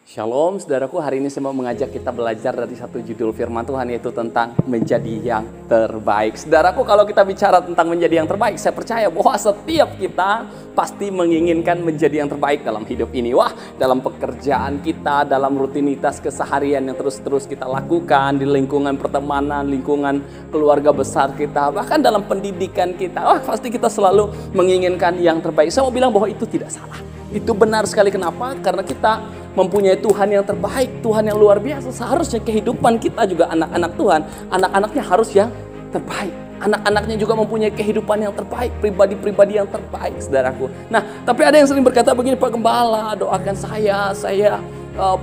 Shalom, saudaraku. Hari ini saya mau mengajak kita belajar dari satu judul firman Tuhan, yaitu tentang menjadi yang terbaik. Saudaraku, kalau kita bicara tentang menjadi yang terbaik, saya percaya bahwa setiap kita pasti menginginkan menjadi yang terbaik dalam hidup ini. Wah, dalam pekerjaan kita, dalam rutinitas keseharian yang terus-terus kita lakukan, di lingkungan pertemanan, lingkungan keluarga besar kita, bahkan dalam pendidikan kita. Wah, pasti kita selalu menginginkan yang terbaik. Saya mau bilang bahwa itu tidak salah. Itu benar sekali. Kenapa? Karena kita mempunyai Tuhan yang terbaik, Tuhan yang luar biasa. Seharusnya kehidupan kita juga anak-anak Tuhan, anak-anaknya harus yang terbaik. Anak-anaknya juga mempunyai kehidupan yang terbaik, pribadi-pribadi yang terbaik, saudaraku. Nah, tapi ada yang sering berkata begini, Pak Gembala, doakan saya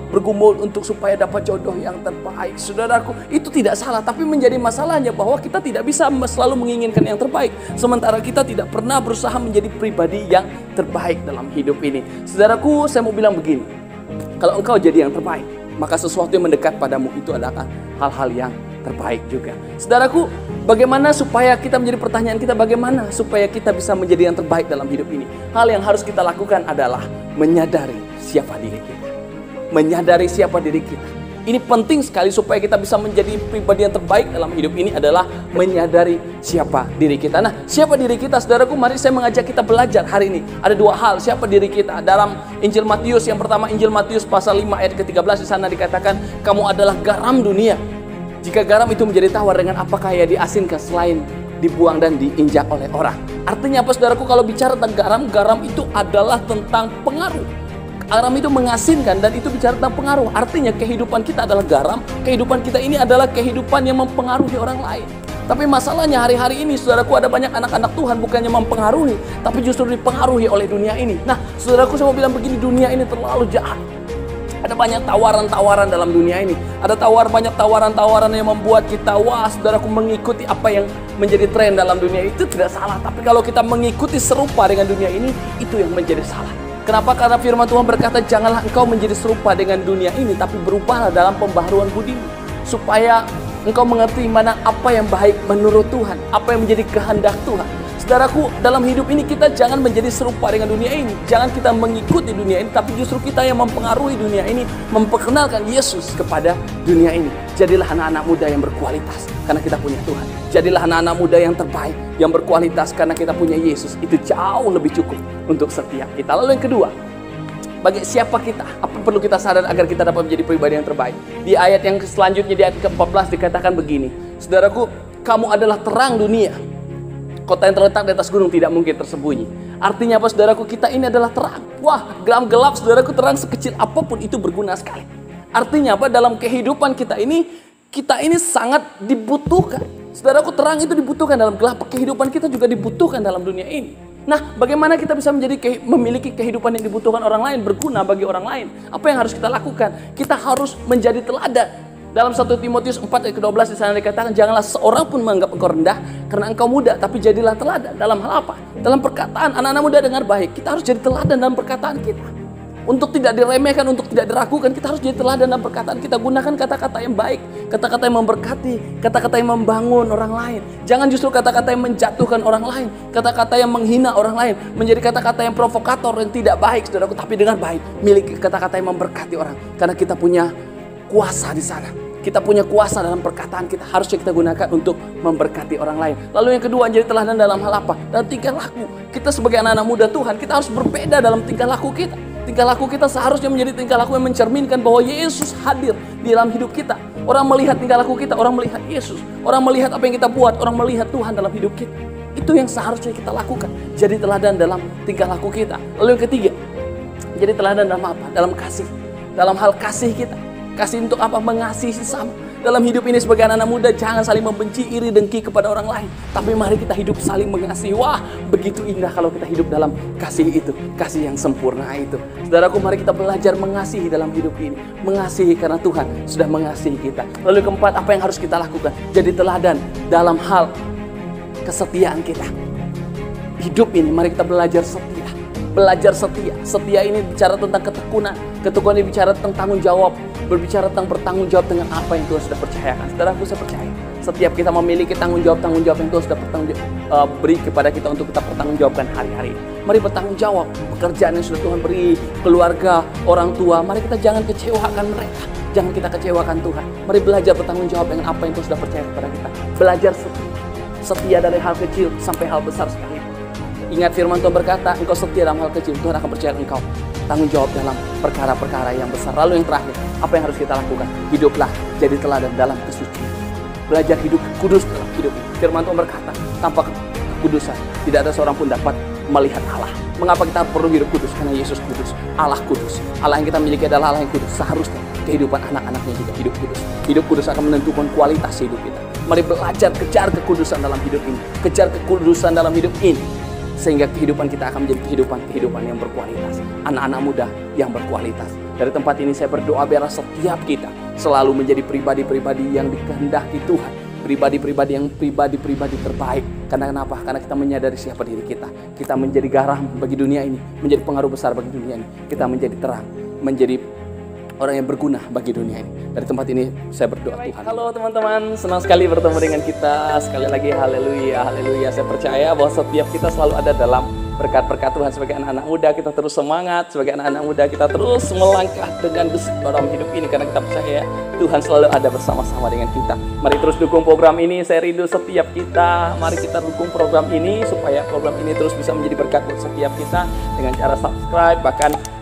bergumul untuk supaya dapat jodoh yang terbaik. Saudaraku, itu tidak salah, tapi menjadi masalahnya bahwa kita tidak bisa selalu menginginkan yang terbaik, sementara kita tidak pernah berusaha menjadi pribadi yang terbaik dalam hidup ini. Saudaraku, saya mau bilang begini, kalau engkau jadi yang terbaik, maka sesuatu yang mendekat padamu itu adalah hal-hal yang terbaik juga. Saudaraku, bagaimana supaya kita menjadi pertanyaan kita, bagaimana supaya kita bisa menjadi yang terbaik dalam hidup ini? Hal yang harus kita lakukan adalah menyadari siapa diri kita. Menyadari siapa diri kita. Ini penting sekali supaya kita bisa menjadi pribadi yang terbaik dalam hidup ini adalah menyadari siapa diri kita. Nah, siapa diri kita, saudaraku? Mari saya mengajak kita belajar hari ini. Ada dua hal, siapa diri kita. Dalam Injil Matius, yang pertama Injil Matius pasal 5 ayat ke-13, di sana dikatakan, kamu adalah garam dunia. Jika garam itu menjadi tawar, dengan apakah ia diasinkan selain dibuang dan diinjak oleh orang? Artinya apa, saudaraku? Kalau bicara tentang garam, garam itu adalah tentang pengaruh. Garam itu mengasinkan dan itu bicara tentang pengaruh. Artinya kehidupan kita adalah garam. Kehidupan kita ini adalah kehidupan yang mempengaruhi orang lain. Tapi masalahnya hari-hari ini, saudaraku, ada banyak anak-anak Tuhan bukannya mempengaruhi, tapi justru dipengaruhi oleh dunia ini. Nah, saudaraku, saya mau bilang begini, dunia ini terlalu jahat. Ada banyak tawaran-tawaran dalam dunia ini. Ada banyak tawaran-tawaran yang membuat kita, wah, saudaraku, mengikuti apa yang menjadi tren dalam dunia itu tidak salah. Tapi kalau kita mengikuti serupa dengan dunia ini, itu yang menjadi salah. Kenapa? Karena firman Tuhan berkata, janganlah engkau menjadi serupa dengan dunia ini, tapi berubahlah dalam pembaharuan budimu, supaya engkau mengerti mana apa yang baik menurut Tuhan, apa yang menjadi kehendak Tuhan. Saudaraku, dalam hidup ini kita jangan menjadi serupa dengan dunia ini. Jangan kita mengikuti dunia ini, tapi justru kita yang mempengaruhi dunia ini, memperkenalkan Yesus kepada dunia ini. Jadilah anak-anak muda yang berkualitas, karena kita punya Tuhan. Jadilah anak-anak muda yang terbaik, yang berkualitas, karena kita punya Yesus. Itu jauh lebih cukup untuk setiap kita. Lalu yang kedua, bagi siapa kita? Apa perlu kita sadar agar kita dapat menjadi pribadi yang terbaik? Di ayat yang selanjutnya, di ayat ke-14 dikatakan begini, saudaraku, kamu adalah terang dunia. Kota yang terletak di atas gunung tidak mungkin tersembunyi. Artinya apa, saudaraku? Kita ini adalah terang. Wah, gelap, saudaraku, terang sekecil apapun itu berguna sekali. Artinya apa? Dalam kehidupan kita ini sangat dibutuhkan. Saudaraku, terang itu dibutuhkan dalam gelap. Kehidupan kita juga dibutuhkan dalam dunia ini. Nah, bagaimana kita bisa memiliki kehidupan yang dibutuhkan orang lain, berguna bagi orang lain? Apa yang harus kita lakukan? Kita harus menjadi teladan. Dalam 1 Timotius 4 ayat ke-12 di sana dikatakan, janganlah seorang pun menganggap engkau rendah karena engkau muda, tapi jadilah teladan. Dalam hal apa? Dalam perkataan. Anak-anak muda dengar baik, kita harus jadi teladan dalam perkataan kita. Untuk tidak diremehkan, untuk tidak diragukan, kita harus jadi teladan dalam perkataan kita. Gunakan kata-kata yang baik, kata-kata yang memberkati, kata-kata yang membangun orang lain. Jangan justru kata-kata yang menjatuhkan orang lain, kata-kata yang menghina orang lain, menjadi kata-kata yang provokator, yang tidak baik, saudaraku. Tapi dengar baik, miliki kata-kata yang memberkati orang, karena kita punya kuasa di sana. Kita punya kuasa dalam perkataan kita, harusnya kita gunakan untuk memberkati orang lain. Lalu yang kedua, jadi teladan dalam hal apa? Dalam tingkah laku. Kita sebagai anak-anak muda Tuhan, kita harus berbeda dalam tingkah laku kita. Tingkah laku kita seharusnya menjadi tingkah laku yang mencerminkan bahwa Yesus hadir di dalam hidup kita. Orang melihat tingkah laku kita, orang melihat Yesus. Orang melihat apa yang kita buat, orang melihat Tuhan dalam hidup kita. Itu yang seharusnya kita lakukan. Jadi teladan dalam tingkah laku kita. Lalu yang ketiga, jadi teladan dalam apa? Dalam kasih. Dalam hal kasih kita. Kasih untuk apa? Mengasihi sesama. Dalam hidup ini sebagai anak-anak muda, jangan saling membenci, iri, dengki kepada orang lain. Tapi mari kita hidup saling mengasihi. Wah, begitu indah kalau kita hidup dalam kasih itu. Kasih yang sempurna itu. Saudaraku, mari kita belajar mengasihi dalam hidup ini. Mengasihi karena Tuhan sudah mengasihi kita. Lalu keempat, apa yang harus kita lakukan? Jadi teladan dalam hal kesetiaan kita. Hidup ini, mari kita belajar setia. Belajar setia. Setia ini bicara tentang ketekunan. Ketekunan ini bicara tentang tanggung jawab. Berbicara tentang bertanggung jawab dengan apa yang Tuhan sudah percayakan. Saudaraku, saya percaya Setiap kita memiliki tanggung jawab yang Tuhan sudah beri kepada kita untuk kita pertanggungjawabkan hari-hari. Mari bertanggung jawab pekerjaan yang sudah Tuhan beri, keluarga, orang tua. Mari kita jangan kecewakan mereka. Jangan kita kecewakan Tuhan. Mari belajar bertanggung jawab dengan apa yang Tuhan sudah percaya kepada kita. Belajar setia dari hal kecil sampai hal besar sekali. Ingat firman Tuhan berkata, engkau setia dalam hal kecil, Tuhan akan percaya engkau tanggung jawab dalam perkara-perkara yang besar. Lalu yang terakhir, apa yang harus kita lakukan? Hiduplah jadi teladan dalam kesucian. Belajar hidup kudus dalam hidup. Firman Tuhan berkata, tanpa kekudusan tidak ada seorang pun dapat melihat Allah. Mengapa kita perlu hidup kudus? Karena Yesus kudus, Allah kudus. Allah yang kita miliki adalah Allah yang kudus. Seharusnya kehidupan anak-anaknya juga hidup kudus. Hidup kudus akan menentukan kualitas hidup kita. Mari belajar kejar kekudusan dalam hidup ini. Kejar kekudusan dalam hidup ini. Sehingga kehidupan kita akan menjadi kehidupan yang berkualitas. Anak-anak muda yang berkualitas. Dari tempat ini saya berdoa biarlah setiap kita selalu menjadi pribadi-pribadi yang dikehendaki Tuhan. Pribadi-pribadi terbaik. Karena kenapa? Karena kita menyadari siapa diri kita. Kita menjadi garam bagi dunia ini. Menjadi pengaruh besar bagi dunia ini. Kita menjadi terang. Menjadi orang yang berguna bagi dunia ini. Dari tempat ini saya berdoa Tuhan. Halo teman-teman, senang sekali bertemu dengan kita. Sekali lagi haleluya, haleluya. Saya percaya bahwa setiap kita selalu ada dalam berkat-berkat Tuhan. Sebagai anak-anak muda kita terus semangat. Sebagai anak-anak muda kita terus melangkah dengan besi dalam hidup ini. Karena kita percaya Tuhan selalu ada bersama-sama dengan kita. Mari terus dukung program ini. Saya rindu setiap kita. Mari kita dukung program ini supaya program ini terus bisa menjadi berkat buat setiap kita dengan cara subscribe. Bahkan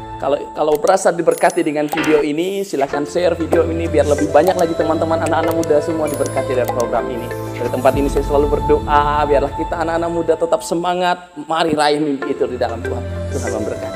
kalau berasa diberkati dengan video ini, silahkan share video ini biar lebih banyak lagi teman-teman anak-anak muda semua diberkati dari program ini. Dari tempat ini saya selalu berdoa, biarlah kita anak-anak muda tetap semangat. Mari raih mimpi itu di dalam Tuhan. Tuhan memberkati.